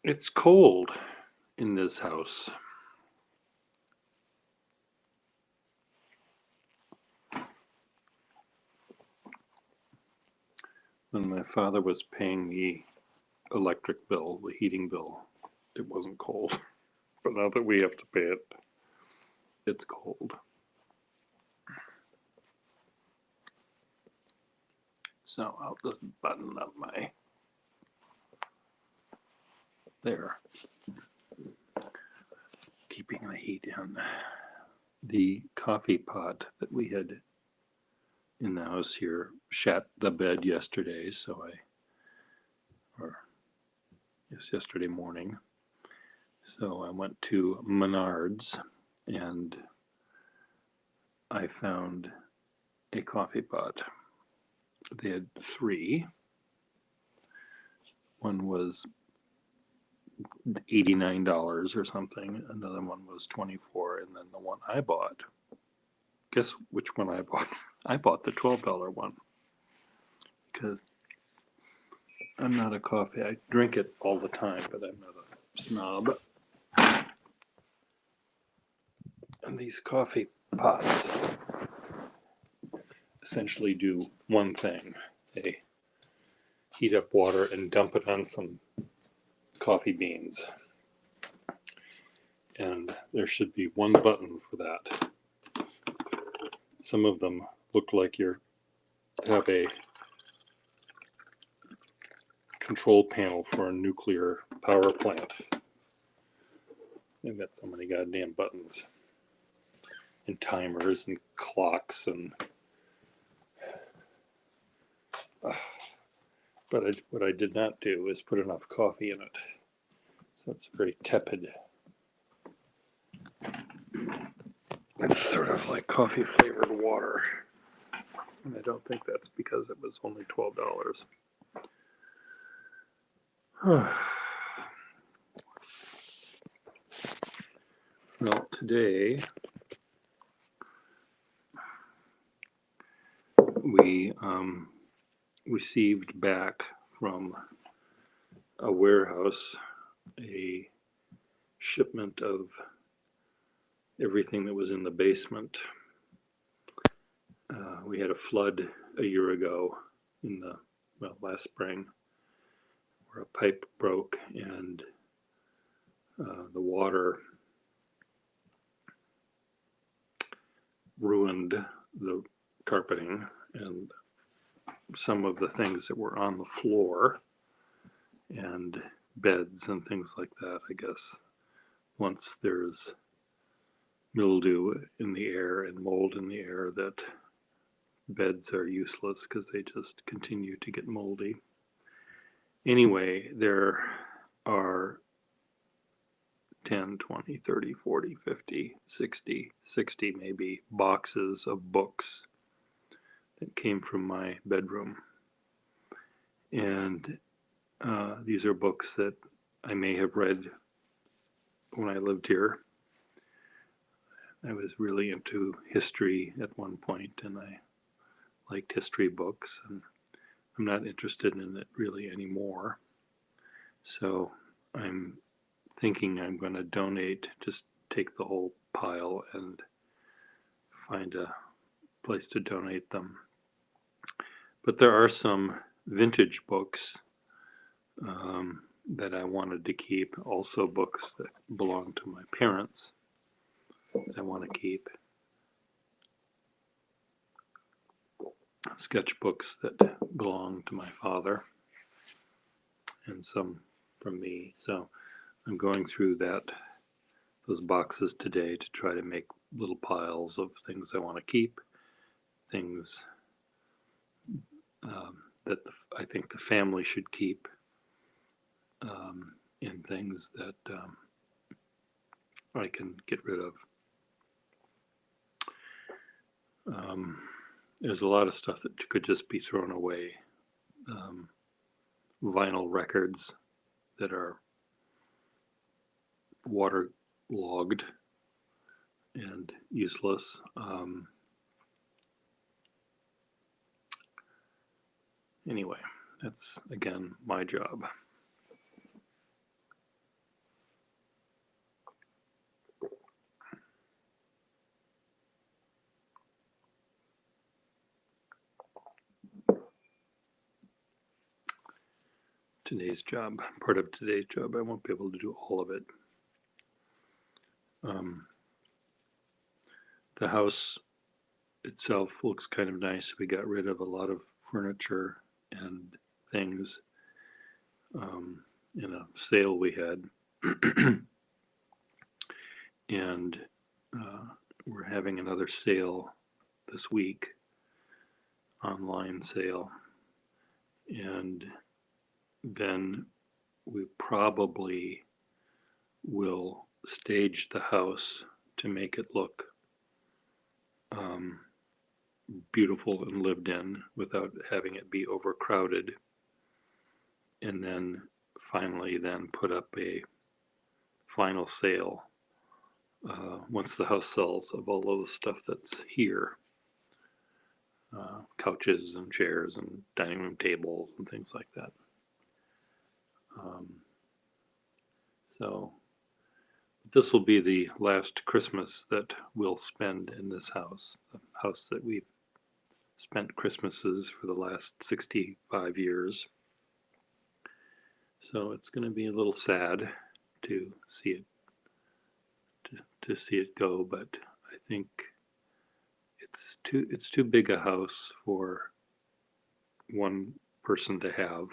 It's cold in this house. When my father was paying the electric bill, the heating bill, it wasn't cold. But now that we have to pay it, it's cold. So I'll just button up my. There. Keeping the heat in. The coffee pot that we had in the house here shat the bed yesterday, yesterday morning. So I went to Menards and I found a coffee pot. They had three. One was $89 or something. Another one was $24, and then the one I bought. Guess which one I bought? I bought the $12 one because I'm not a coffee. I drink it all the time, but I'm not a snob. And these coffee pots essentially do one thing. They heat up water and dump it on some coffee beans. And there should be one button for that. Some of them look like you have a control panel for a nuclear power plant. They've got so many goddamn buttons and timers and clocks and but what I did not do is put enough coffee in it, so it's very tepid. It's sort of like coffee flavored water, and I don't think that's because it was only $12. Well, today we received back from a warehouse a shipment of everything that was in the basement. We had a flood a year ago in last spring, where a pipe broke and the water ruined the carpeting and some of the things that were on the floor and beds and things like that. I guess once there's mildew in the air and mold in the air, that beds are useless because they just continue to get moldy. Anyway, there are 10, 20, 30, 40, 50, 60 maybe boxes of books that came from my bedroom. And these are books that I may have read when I lived here. I was really into history at one point, and I liked history books, and I'm not interested in it really anymore. So I'm thinking I'm going to donate, just take the whole pile and find a place to donate them. But there are some vintage books that I wanted to keep, also books that belong to my parents that I want to keep, sketchbooks that belong to my father, and some from me. So I'm going through those boxes today to try to make little piles of things I want to keep, things that I think the family should keep, and things that I can get rid of. There's a lot of stuff that could just be thrown away. Vinyl records that are waterlogged and useless. Anyway, that's again my job. today's job, part of today's job. I won't be able to do all of it. The house itself looks kind of nice. We got rid of a lot of furniture and things in a sale we had. And we're having another sale this week, online sale. And then we probably will stage the house to make it look beautiful and lived in without having it be overcrowded, and then finally then put up a final sale once the house sells of all of the stuff that's here, couches and chairs and dining room tables and things like that. So this will be the last Christmas that we'll spend in this house, the house that we've spent Christmases for the last 65 years. So it's going to be a little sad to see it to see it go, but I think it's too big a house for one person to have.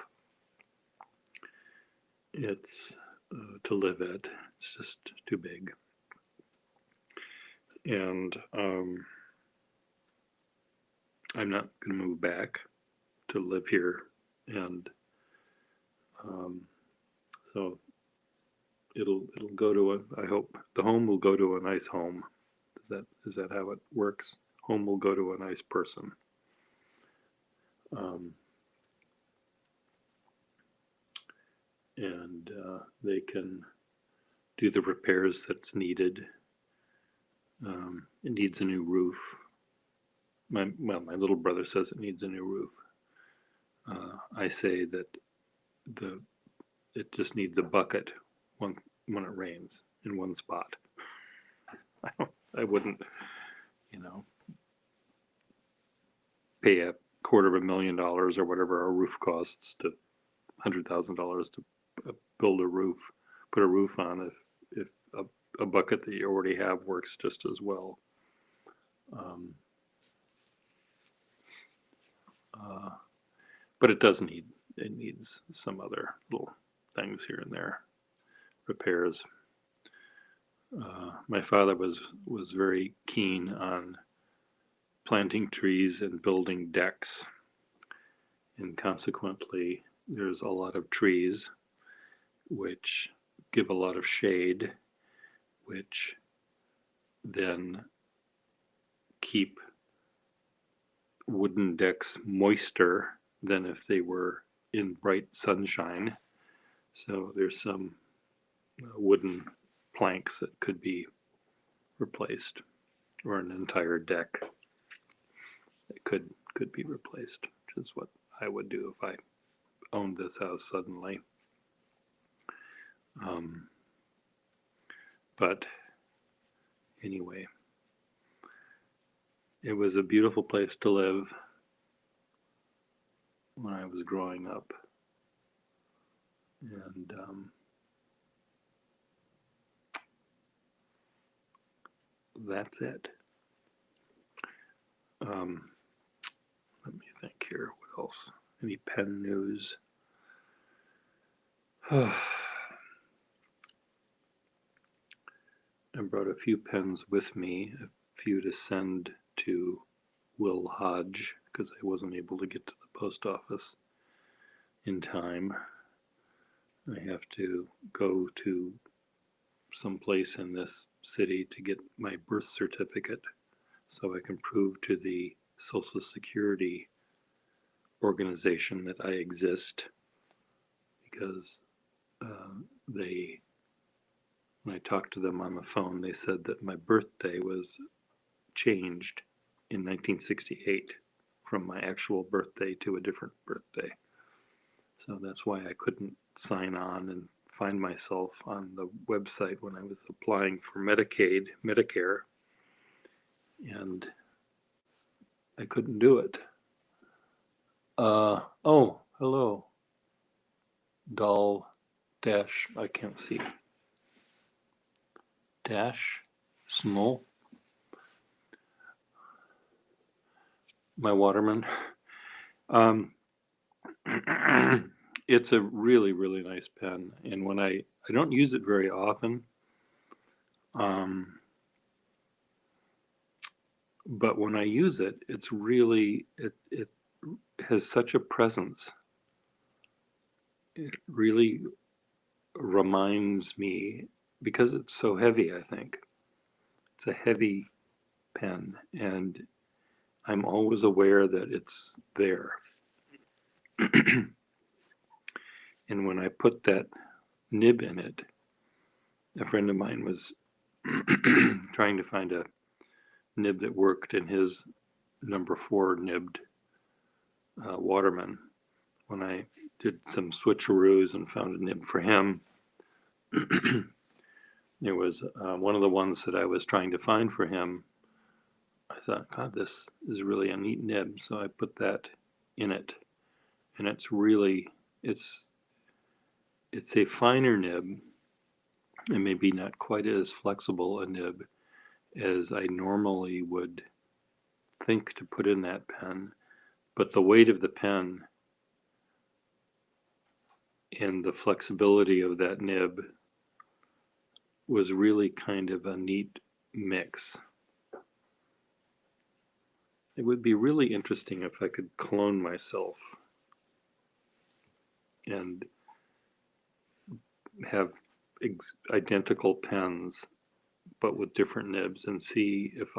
It's to live at. It's just too big. And I'm not going to move back to live here, and so it'll go to a. I hope the home will go to a nice home. Is that how it works? Home will go to a nice person. And they can do the repairs that's needed. It needs a new roof. My little brother says it needs a new roof. I say that it just needs a bucket when it rains in one spot. I wouldn't, pay $250,000 or whatever our roof costs to $100,000 to build a roof, put a roof on if a bucket that you already have works just as well. But it needs some other little things here and there, repairs. My father was very keen on planting trees and building decks, and consequently there's a lot of trees which give a lot of shade, which then keep wooden decks moister than if they were in bright sunshine. So there's some wooden planks that could be replaced, or an entire deck that could be replaced, which is what I would do if I owned this house suddenly. But anyway, it was a beautiful place to live when I was growing up, and that's it. Let me think here. What else? Any pen news? I brought a few pens with me, a few to send to Will Hodge, because I wasn't able to get to the post office in time. I have to go to some place in this city to get my birth certificate so I can prove to the Social Security organization that I exist, because when I talked to them on the phone, they said that my birthday was changed in 1968 from my actual birthday to a different birthday. So that's why I couldn't sign on and find myself on the website when I was applying for Medicaid, Medicare, and I couldn't do it. Oh, hello. dull dash, I can't see, dash, small, my Waterman. Um, it's a really, really nice pen. And when I don't use it very often, but when I use it, it's really, it has such a presence. It really reminds me, because it's so heavy, I think. It's a heavy pen, and I'm always aware that it's there. And when I put that nib in it, a friend of mine was trying to find a nib that worked in his number 4 nibbed Waterman. When I did some switcheroos and found a nib for him, it was one of the ones that I was trying to find for him. I thought, God, this is really a neat nib. So I put that in it, and it's really, it's a finer nib, and maybe not quite as flexible a nib as I normally would think to put in that pen. But the weight of the pen and the flexibility of that nib was really kind of a neat mix. It would be really interesting if I could clone myself and have identical pens but with different nibs and see if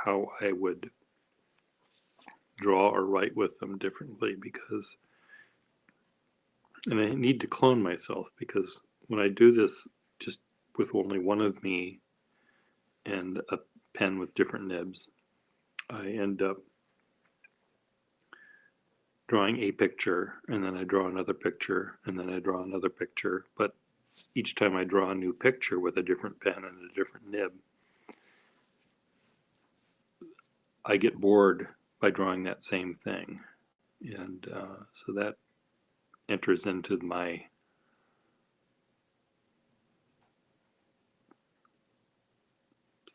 how I would draw or write with them differently, because and I need to clone myself, because when I do this just with only one of me and a pen with different nibs, I end up drawing a picture, and then I draw another picture, and then I draw another picture. But each time I draw a new picture with a different pen and a different nib, I get bored by drawing that same thing. And so that enters into my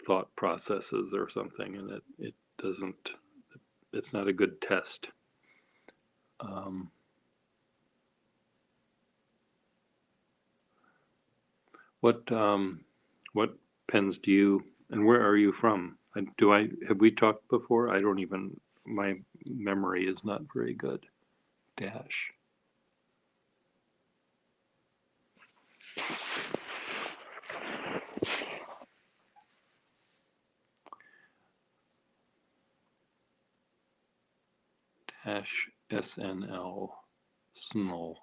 thought processes or something, and it doesn't, it's not a good test. Um, what pens do you, and where are you from? Have we talked before? I don't even, my memory is not very good. Dash. Dash SNL. Snell.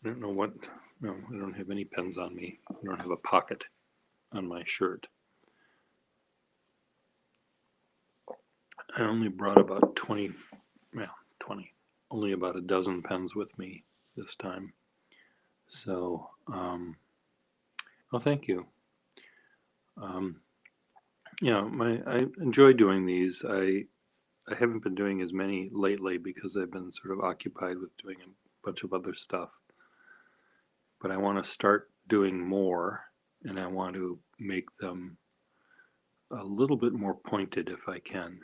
I don't know what, no, I don't have any pens on me. I don't have a pocket on my shirt. I only brought about 20, well, 20, only about a dozen pens with me this time. So, well, thank you. Yeah, I enjoy doing these. I haven't been doing as many lately because I've been sort of occupied with doing a bunch of other stuff. But I want to start doing more, and I want to make them a little bit more pointed if I can.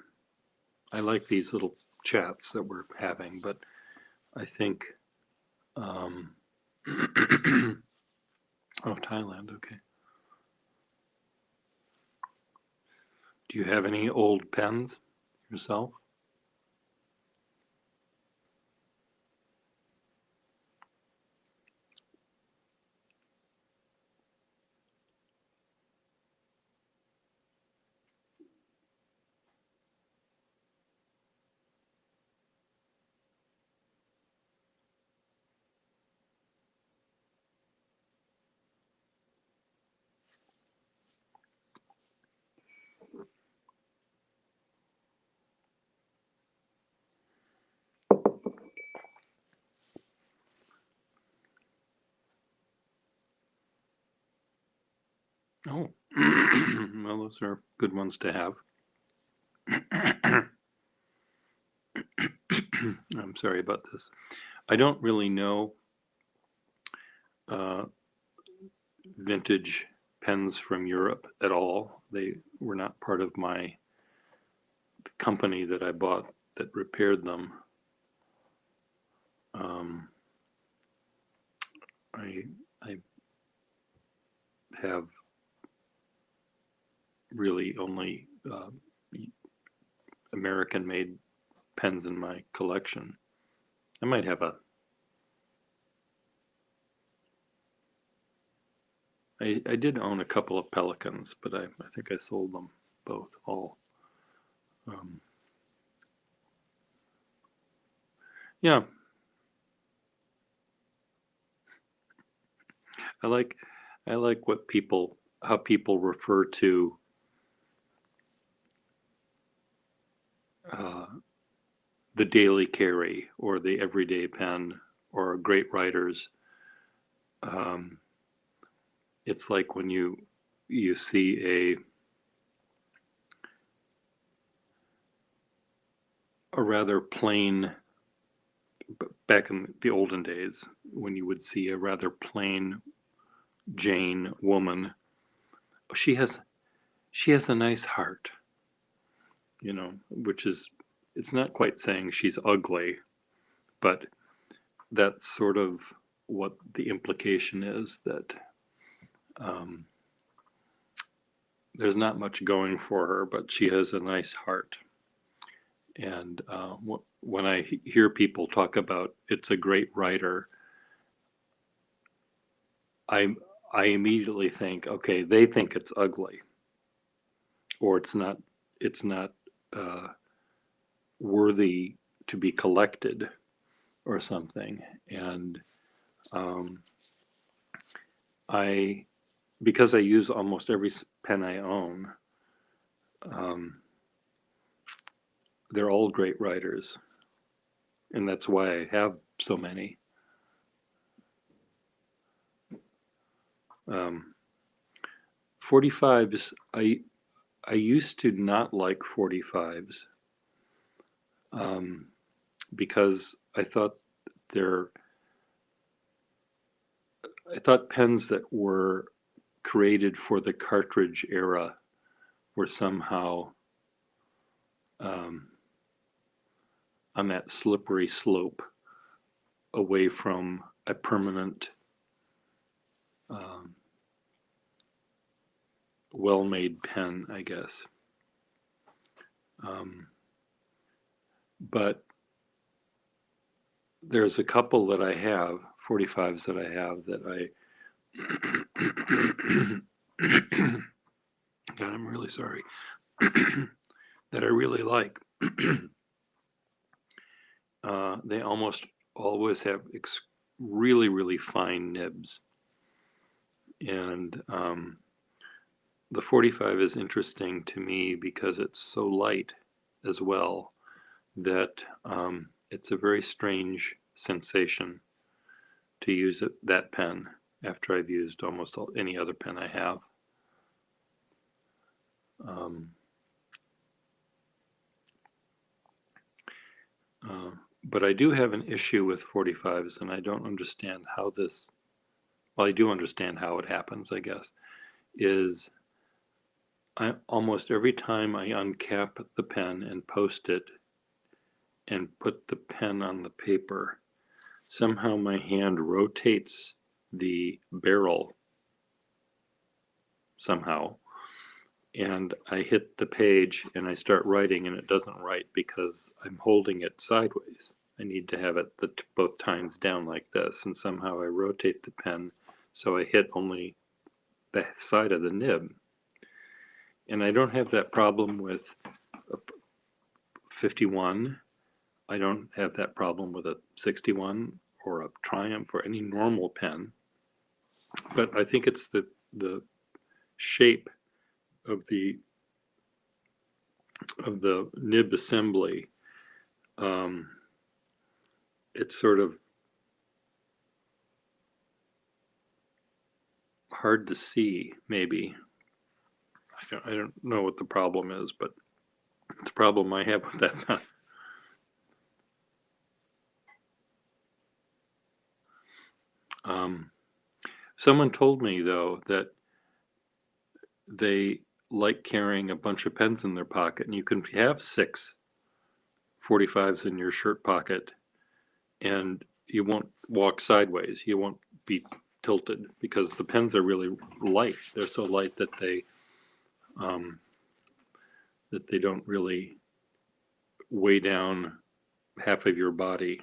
I like these little chats that we're having, but I think, oh, Thailand, okay. Do you have any old pens yourself? Oh, well, those are good ones to have. I'm sorry about this. I don't really know uh, vintage pens from Europe at all. They were not part of my company that I bought that repaired them. Um, I I have really only American-made pens in my collection. I might have a. I did own a couple of Pelicans, but I think I sold them both, all. Um, yeah, I like I like what people how people refer to uh, the daily carry or the everyday pen or great writers. Um, it's like when you see a rather plain, back in the olden days when you would see a rather plain Jane woman. She has she has a nice heart, which is, it's not quite saying she's ugly, but that's sort of what the implication is, that um, there's not much going for her, but she has a nice heart. And when I hear people talk about it's a great writer, I I immediately think, okay, they think it's ugly, or it's not uh, worthy to be collected or something. And um, I because I use almost every pen I own, um, they're all great writers, and that's why I have so many. Um, 45s, I used to not like 45s, um, because they're I thought pens that were created for the cartridge era were somehow um, on that slippery slope away from a permanent, um, well-made pen, I guess. Um, but there's a couple that I have, 45s that I have, that God, I'm really sorry, that I really like. They almost always have really, really fine nibs. And the 45 is interesting to me because it's so light as well, that it's a very strange sensation to use that pen after I've used almost any other pen I have. Um, uh, but I do have an issue with 45s, and I don't understand how this, well, I do understand how it happens, I guess, is almost every time I uncap the pen and post it and put the pen on the paper, somehow my hand rotates the barrel somehow, and I hit the page and I start writing, and it doesn't write because I'm holding it sideways. I need to have it both tines down like this, and somehow I rotate the pen so I hit only the side of the nib. And I don't have that problem with a 51. I don't have that problem with a 61 or a Triumph or any normal pen. But I think it's the shape of the nib assembly. Um, it's sort of hard to see, maybe, I don't know what the problem is, but it's a problem I have with that pen. Someone told me, though, that they like carrying a bunch of pens in their pocket, and you can have 6 45s in your shirt pocket, and you won't walk sideways. You won't be tilted because the pens are really light. They're so light that they don't really weigh down half of your body.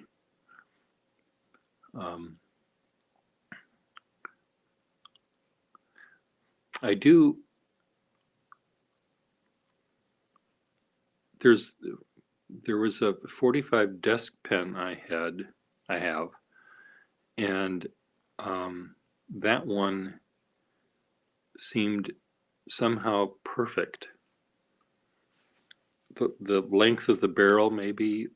I do. There was a 45 desk pen I have, and that one seemed somehow perfect. The length of the barrel, maybe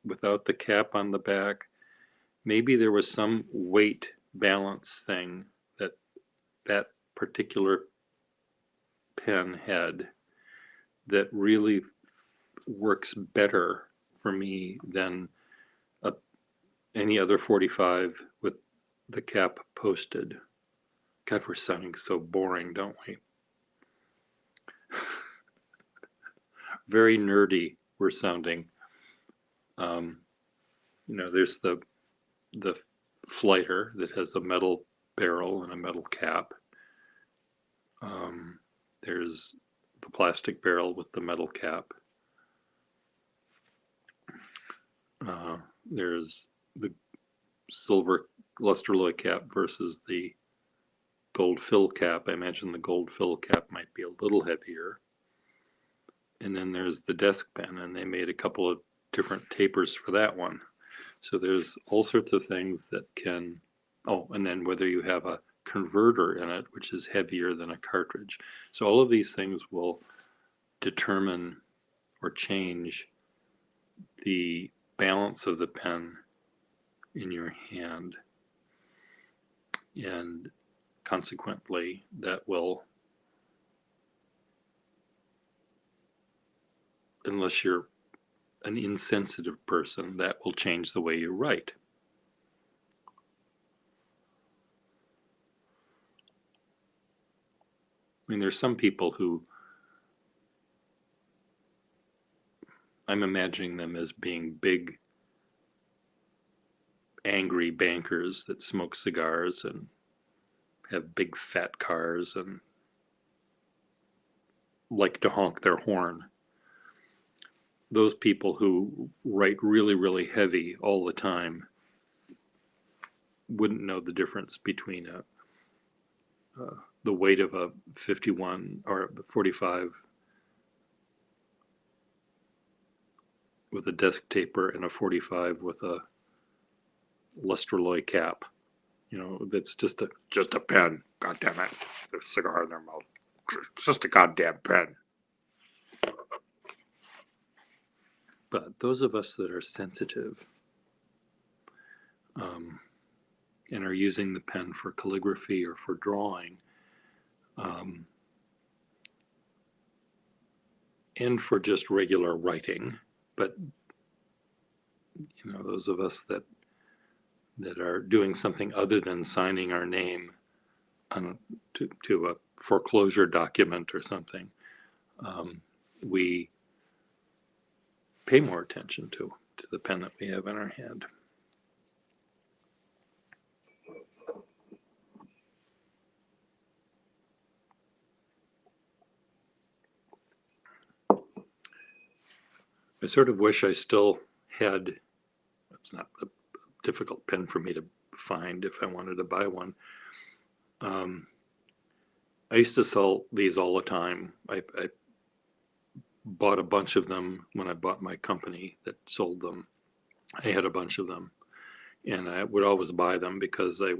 without the cap on the back, maybe there was some weight balance thing that particular pen had that really works better for me than any other 45 with the cap posted. God, we're sounding so boring, don't we? Very nerdy we're sounding. There's the Flighter that has a metal barrel and a metal cap. There's the plastic barrel with the metal cap. There's the silver luster alloy cap versus the gold fill cap. I imagine the gold fill cap might be a little heavier. And then there's the desk pen, and they made a couple of different tapers for that one. So there's all sorts of things that can, and then whether you have a converter in it, which is heavier than a cartridge. So all of these things will determine or change the balance of the pen in your hand. And consequently, that will, unless you're an insensitive person, that will change the way you write. I mean, there's some people who, I'm imagining them as being big, angry bankers that smoke cigars and have big fat cars and like to honk their horn. Those people who write really, really heavy all the time wouldn't know the difference between the weight of a 51 or 45 with a desk taper and a 45 with a luster alloy cap. That's just a pen. God damn it! There's a cigar in their mouth. It's just a goddamn pen. But those of us that are sensitive and are using the pen for calligraphy or for drawing, and for just regular writing, but those of us that are doing something other than signing our name to a foreclosure document or something, we pay more attention to the pen that we have in our hand. I sort of wish I still had, it's not a difficult pen for me to find if I wanted to buy one. I used to sell these all the time. I bought a bunch of them when I bought my company that sold them. I had a bunch of them, and I would always buy them because they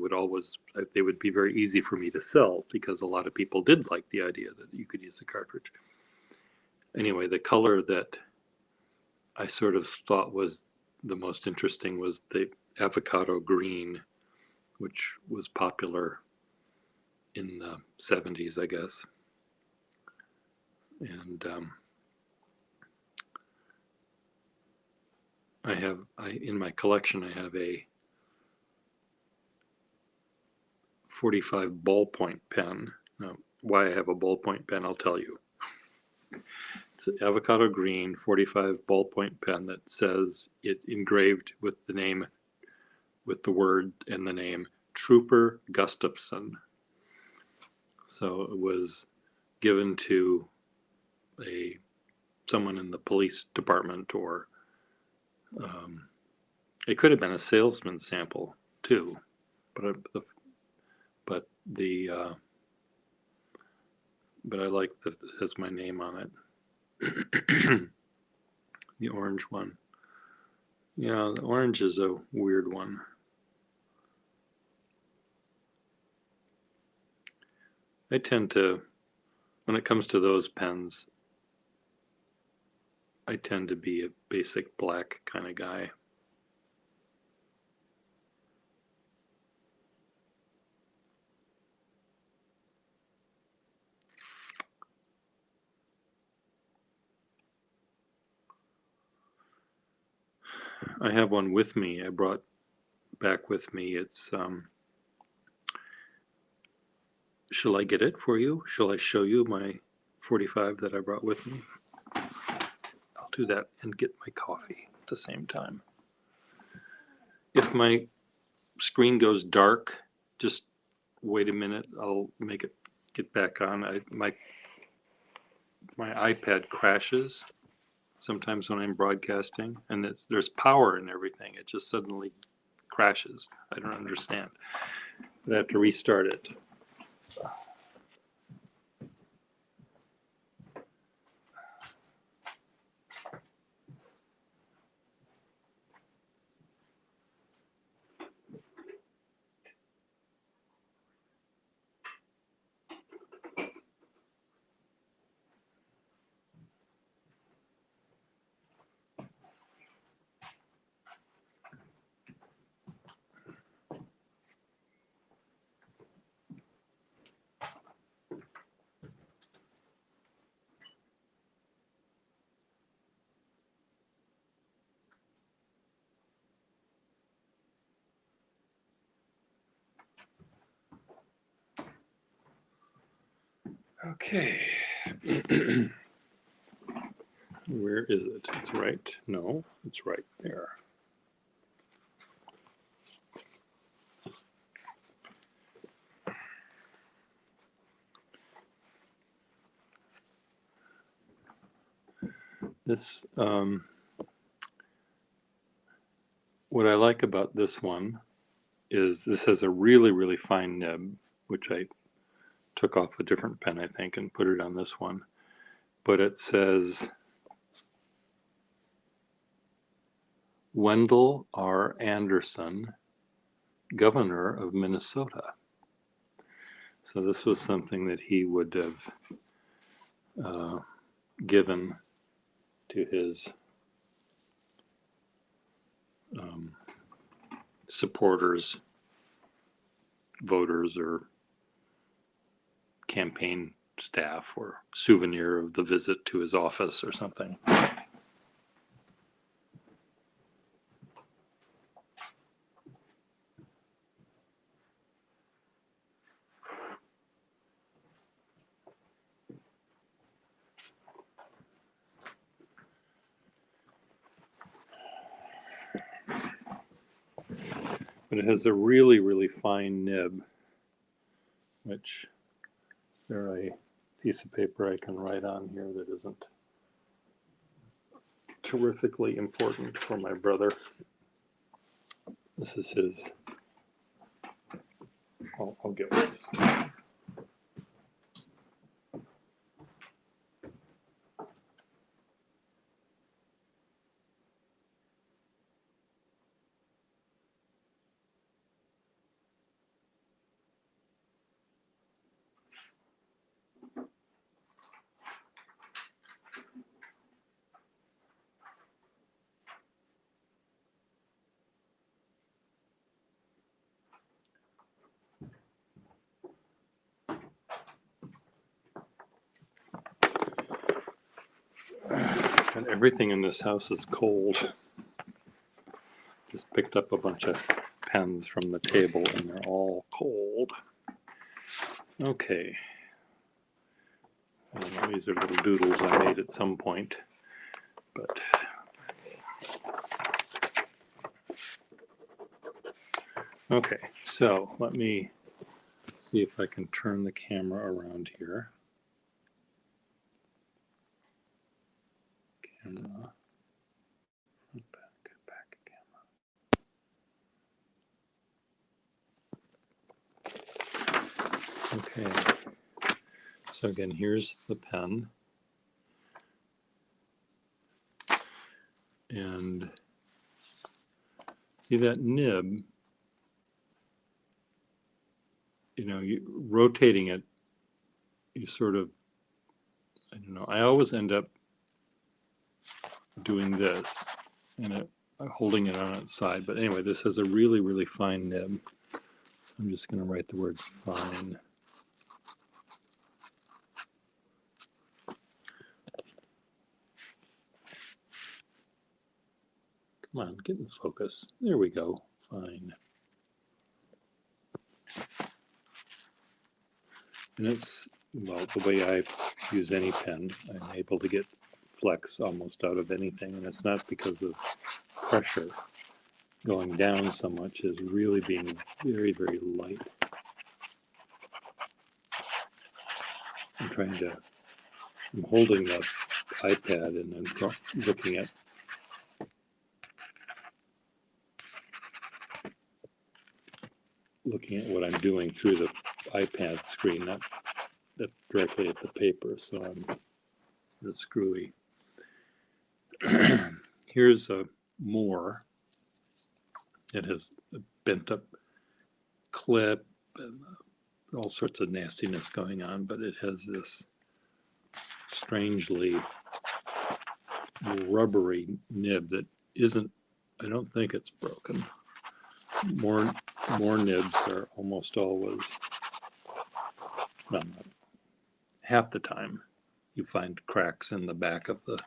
would be very easy for me to sell because a lot of people did like the idea that you could use a cartridge. Anyway, the color that I sort of thought was the most interesting was the avocado green, which was popular in the 70s, I guess. And in my collection, I have a 45 ballpoint pen. Now, why I have a ballpoint pen, I'll tell you. It's an avocado green 45 ballpoint pen that says it engraved with the name, with the word and the name Trooper Gustafson. So it was given to someone in the police department, or it could have been a salesman sample too, but I like that it has my name on it. The orange one. Yeah, the orange is a weird one. I tend to, when it comes to those pens, I tend to be a basic black kind of guy. I have one with me. I brought back with me. It's shall I get it for you? Shall I show you my 45 that I brought with me? I'll do that and get my coffee at the same time. If my screen goes dark, just wait a minute. I'll make it get back on. My iPad crashes sometimes when I'm broadcasting, and there's power and everything. It just suddenly crashes. I don't understand. I have to restart it. Okay. Where is it? It's right. No, it's right there. This, what I like about this one is this has a really, really fine nib, which I took off a different pen, I think, and put it on this one. But it says Wendell R. Anderson, Governor of Minnesota. So this was something that he would have given to his supporters, voters, or campaign staff, or souvenir of the visit to his office or something. But it has a really, really fine nib, which, is there a piece of paper I can write on here that isn't terrifically important for my brother? This is his. I'll get one. And everything in this house is cold. Just picked up a bunch of pens from the table and they're all cold. Okay. These are little doodles I made at some point, but okay, so let me see if I can turn the camera around here. Camera, back camera. Okay, so again, here's the pen. And see that nib, you know, rotating it, you sort of, I don't know, I always end up doing this and holding it on its side. But anyway, this has a really, really fine nib. So I'm just going to write the word fine. Come on, get in focus. There we go. Fine. And it's, well, the way I use any pen, I'm able to get flex almost out of anything. And it's not because of pressure going down so much as really being very, very light. I'm holding the iPad and I'm looking at what I'm doing through the iPad screen, not directly at the paper, so I'm sort of screwy. Here's a more. It has a bent up clip and all sorts of nastiness going on, but it has this strangely rubbery nib that isn't, I don't think it's broken. More nibs are almost always, well, half the time you find cracks in the back of the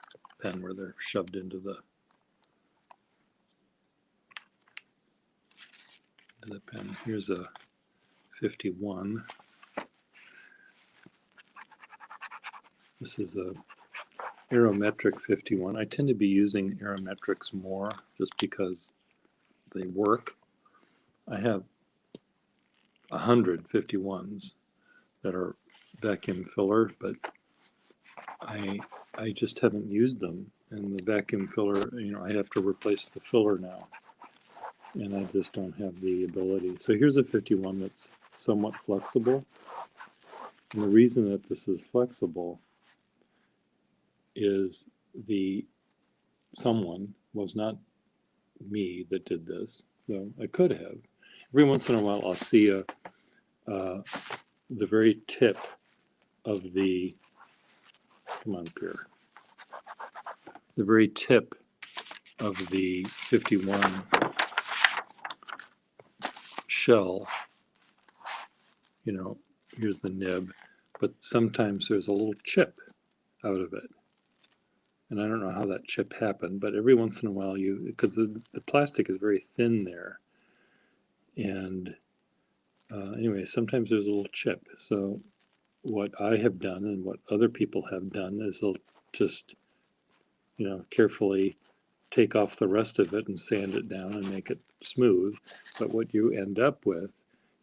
pen where they're shoved into the pen. Here's a 51. This is a Aerometric 51. I tend to be using Aerometrics more just because they work. I have 100 51s that are vacuum filler, but I just haven't used them. And the vacuum filler, you know, I'd have to replace the filler now. And I just don't have the ability. So here's a 51 that's somewhat flexible. And the reason that this is flexible is someone was not me that did this, though I could have. Every once in a while I'll see the very tip of the, come on, Pierre, the very tip of the 51 shell, you know, here's the nib, but sometimes there's a little chip out of it. And I don't know how that chip happened, but every once in a while because the plastic is very thin there. And anyway, sometimes there's a little chip. So what I have done and what other people have done is they'll just, you know, carefully take off the rest of it and sand it down and make it smooth. But what you end up with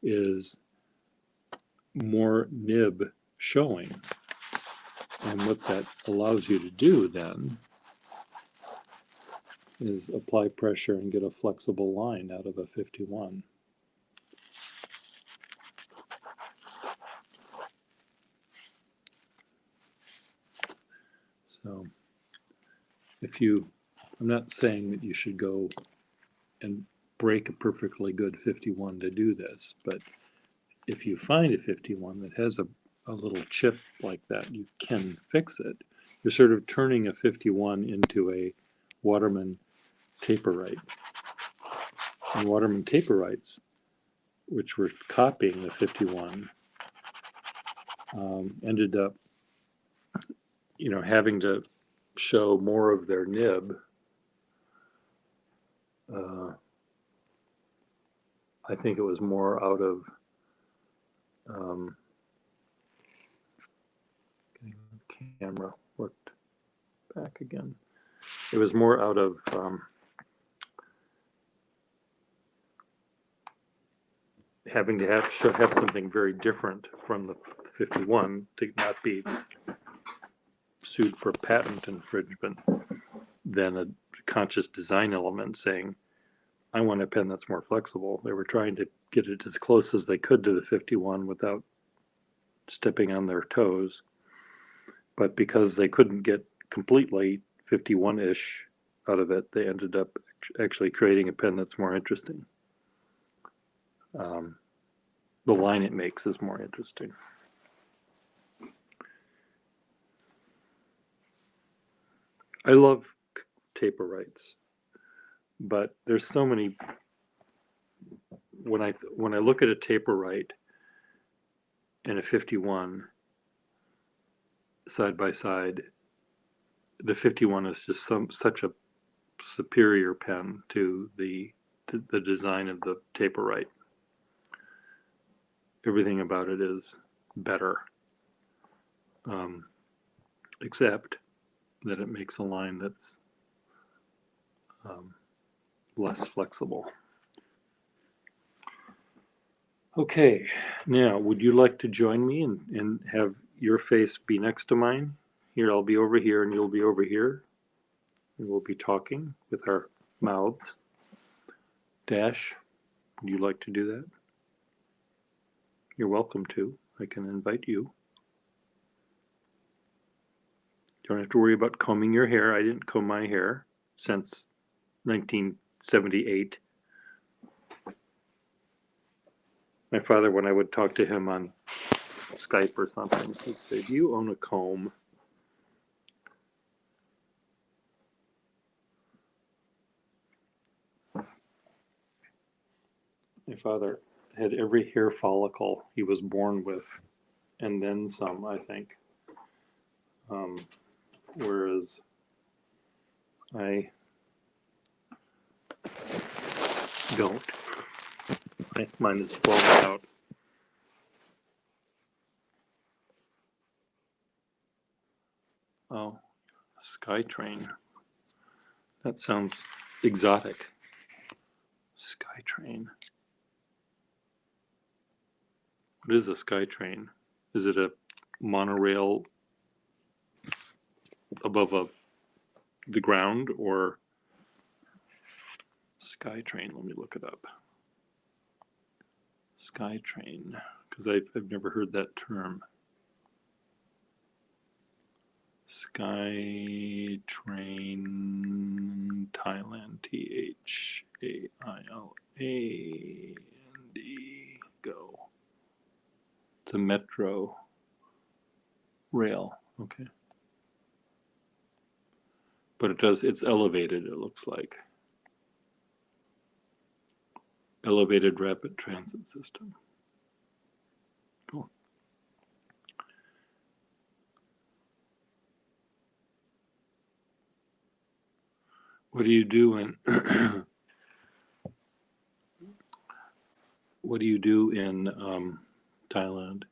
is more nib showing. And what that allows you to do then is apply pressure and get a flexible line out of a 51. So I'm not saying that you should go and break a perfectly good 51 to do this, but if you find a 51 that has a little chip like that, you can fix it. You're sort of turning a 51 into a Waterman Taper-Rite. And Waterman Taper-Rites, which were copying the 51, ended up, you know, having to show more of their nib, I think it was more out of getting the camera worked back again. It was more out of having to have something very different from the 51 to not be sued for patent infringement than a conscious design element saying, I want a pen that's more flexible. They were trying to get it as close as they could to the 51 without stepping on their toes. But because they couldn't get completely 51-ish out of it, they ended up actually creating a pen that's more interesting. The line it makes is more interesting. I love Taper-Rights, but there's so many. When I look at a Taper-Right and a 51 side by side, the 51 is just such a superior pen to the design of the Taper-Right. Everything about it is better, except that it makes a line that's less flexible. Okay, now would you like to join me and have your face be next to mine? Here, I'll be over here and you'll be over here. And we'll be talking with our mouths. Dash, would you like to do that? You're welcome to. I can invite you. Don't have to worry about combing your hair. I didn't comb my hair since 1978. My father, when I would talk to him on Skype or something, he'd say, do you own a comb? My father had every hair follicle he was born with, and then some, I think. Whereas I don't. Mine is falling out. Oh, SkyTrain. That sounds exotic. SkyTrain. What is a SkyTrain? Is it a monorail above the ground, or SkyTrain? Let me look it up. SkyTrain, because I've never heard that term. SkyTrain Thailand, THAILAND, go. It's a metro rail, okay. But it's elevated, it looks like. Elevated rapid transit system. Cool. What do you do in what do you do in Thailand?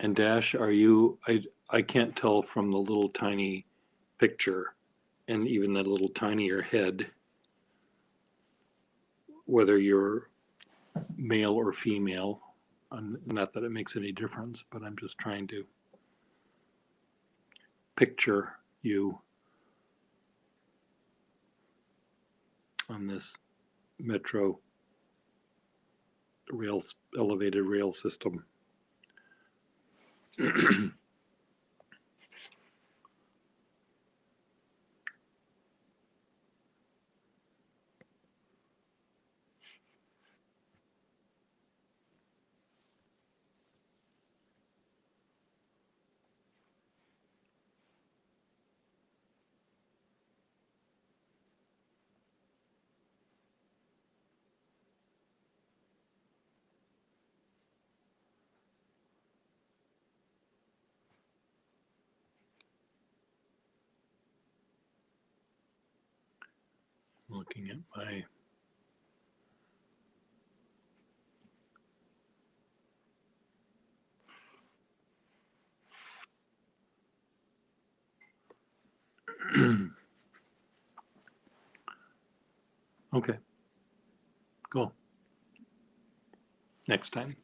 And Dash, are you? I can't tell from the little tiny picture, and even that little tinier head, whether you're male or female. Not that it makes any difference, but I'm just trying to picture you on this metro rail, elevated rail system. looking at my okay, cool. Next time.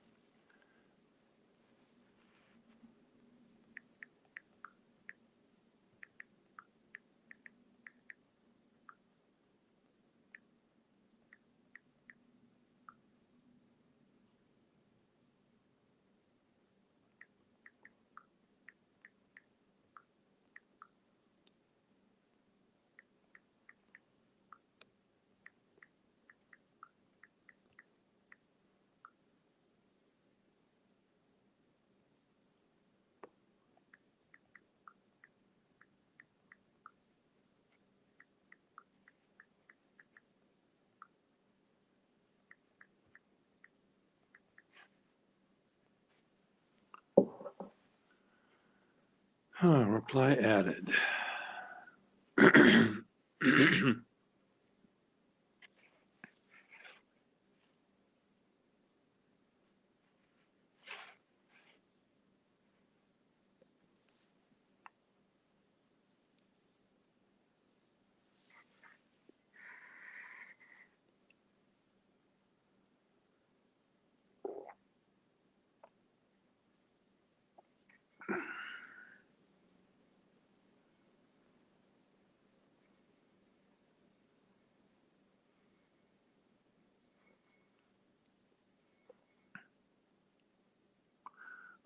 Reply added.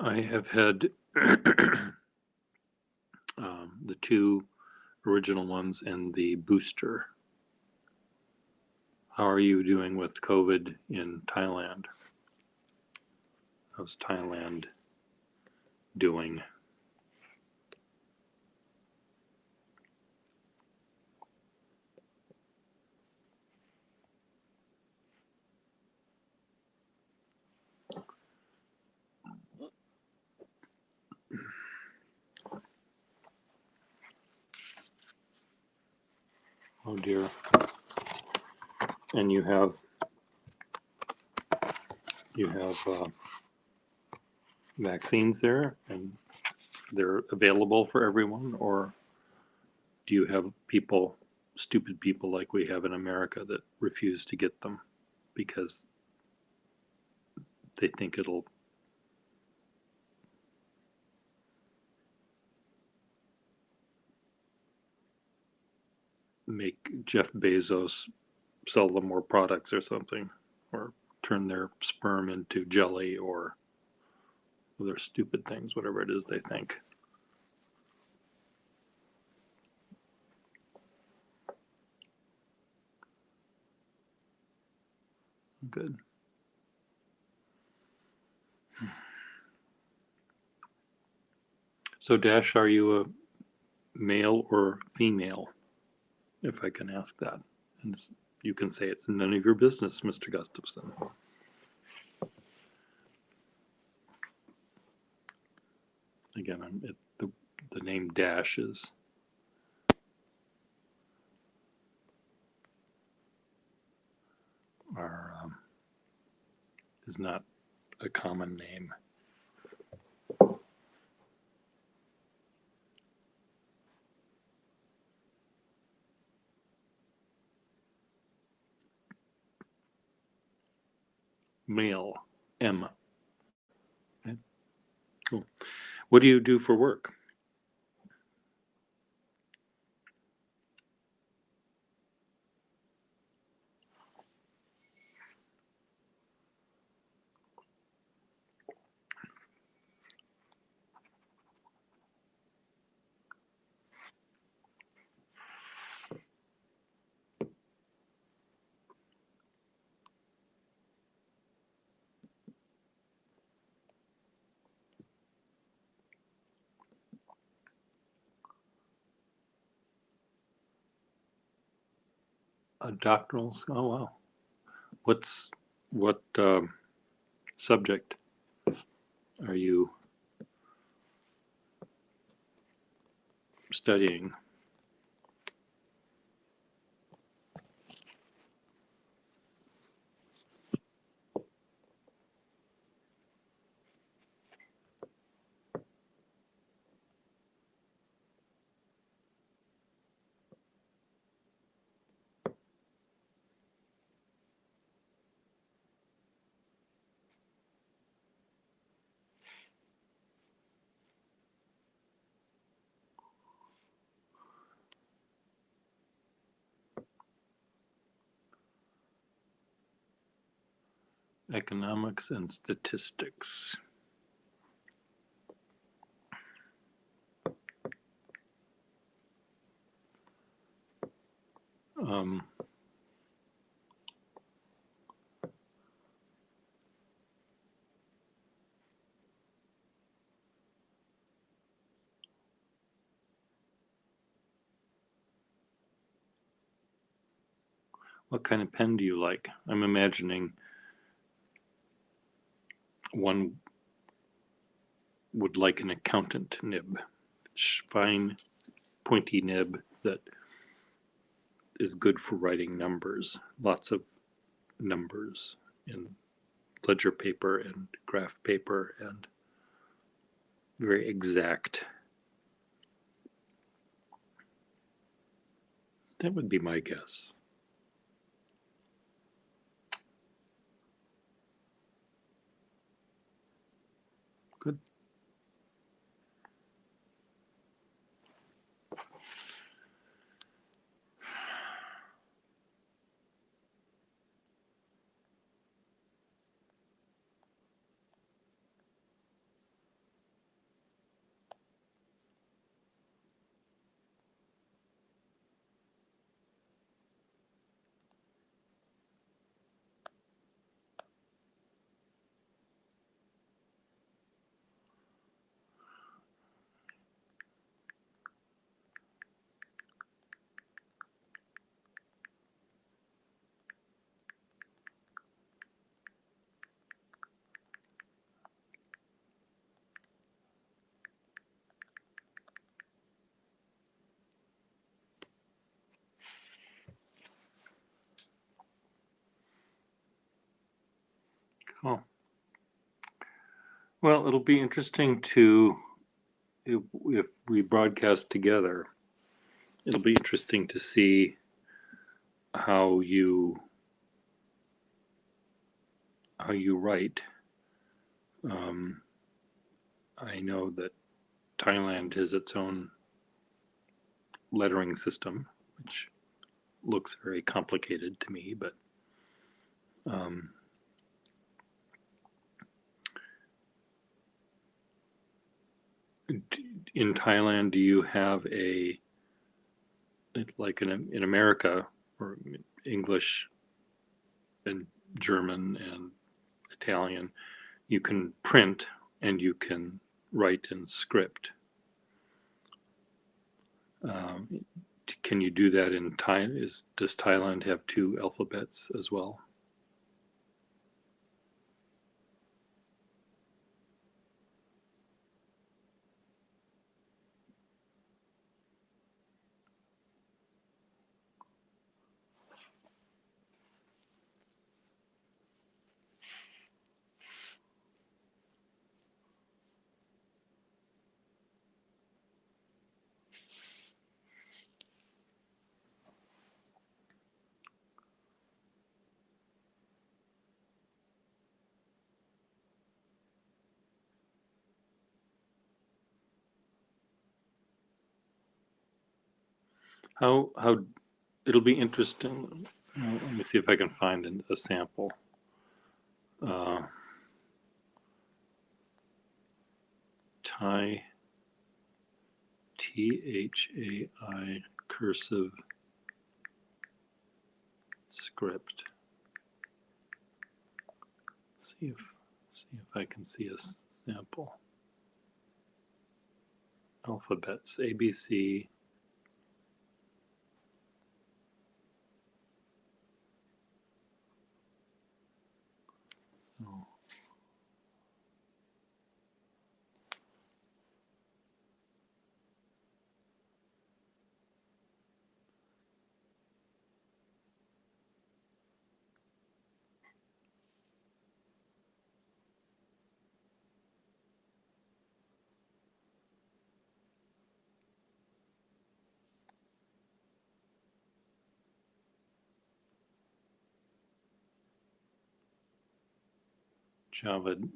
I have had the two original ones and the booster. How are you doing with COVID in Thailand? How's Thailand doing? Oh dear. And you have vaccines there, and they're available for everyone, or do you have people, stupid people like we have in America, that refuse to get them because they think it'll make Jeff Bezos sell them more products or something, or turn their sperm into jelly, or other stupid things, whatever it is they think. Good. So Dash, are you a male or female, if I can ask that? And you can say it's none of your business, Mr. Gustafson. Again, the name Dash is is not a common name. Male, M. Okay. Cool. What do you do for work? A doctoral. Oh wow. What subject are you studying? Economics and statistics. Um, what kind of pen do you like? I'm imagining one would like an accountant nib, fine, pointy nib that is good for writing numbers, lots of numbers in ledger paper and graph paper, and very exact. That would be my guess. Good. Cool. Well, it'll be interesting to, if we broadcast together, it'll be interesting to see how you write. Um, I know that Thailand has its own lettering system, which looks very complicated to me, but um, in Thailand, do you have a, like in America, or English and German and Italian, you can print and you can write in script. Um, can you do that in Thai? Does Thailand have two alphabets as well? How it'll be interesting. Let me see if I can find a sample. Uh, Thai THAI cursive script. See if I can see a sample. Alphabets ABC. So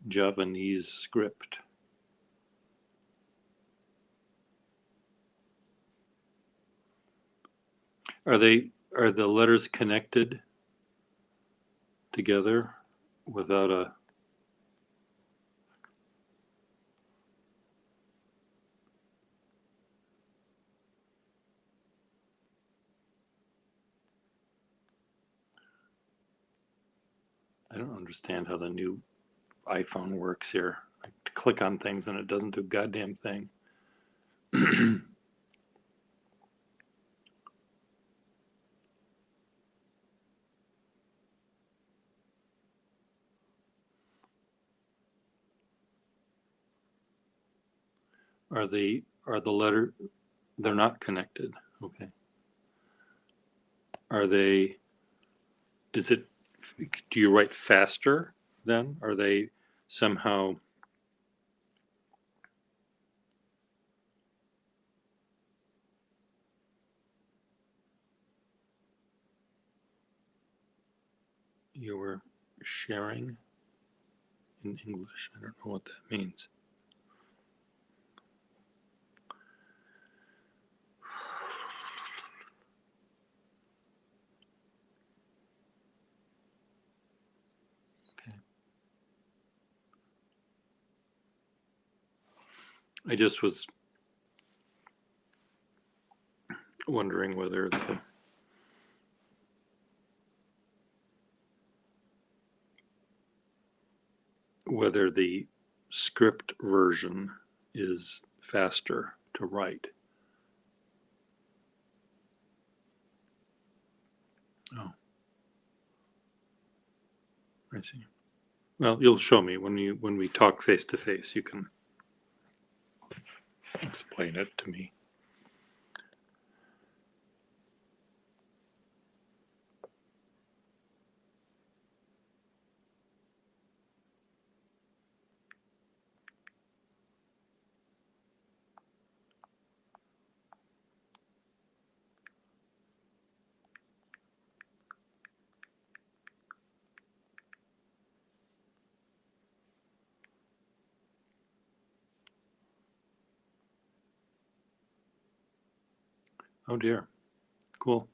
Javanese script. Are the letters connected together? without a I don't understand how the new iPhone works here. I click on things and it doesn't do a goddamn thing. Are the letter they're not connected. Okay. Are they does it do you write faster then? Are they somehow you were sharing in English? I don't know what that means. Okay. I just was wondering whether the script version is faster to write. Oh, I see. Well, you'll show me when we talk face to face. You can explain it to me. Oh dear. Cool.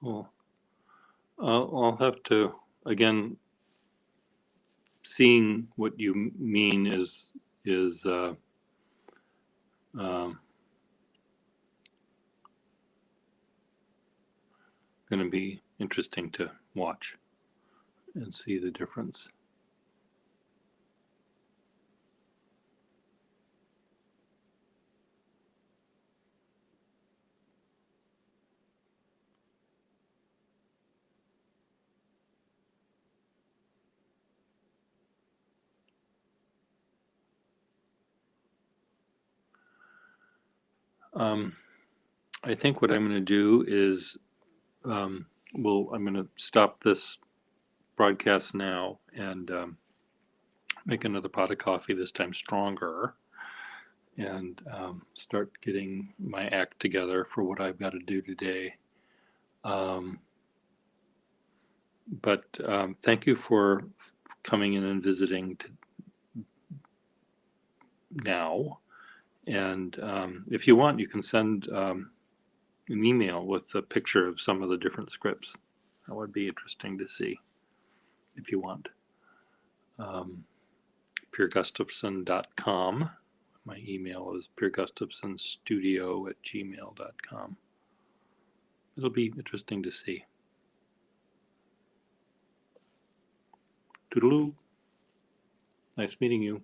Cool. I'll have to again. Seeing what you mean is um, going to be interesting to watch and see the difference. Um, I think what I'm going to do is I'm going to stop this broadcast now and make another pot of coffee, this time stronger, and start getting my act together for what I've got to do today. Um, but thank you for coming in and visiting now. And if you want, you can send an email with a picture of some of the different scripts. That would be interesting to see if you want. PeerGustafson.com. My email is peergustafsonstudio@gmail.com. It'll be interesting to see. Toodaloo. Nice meeting you.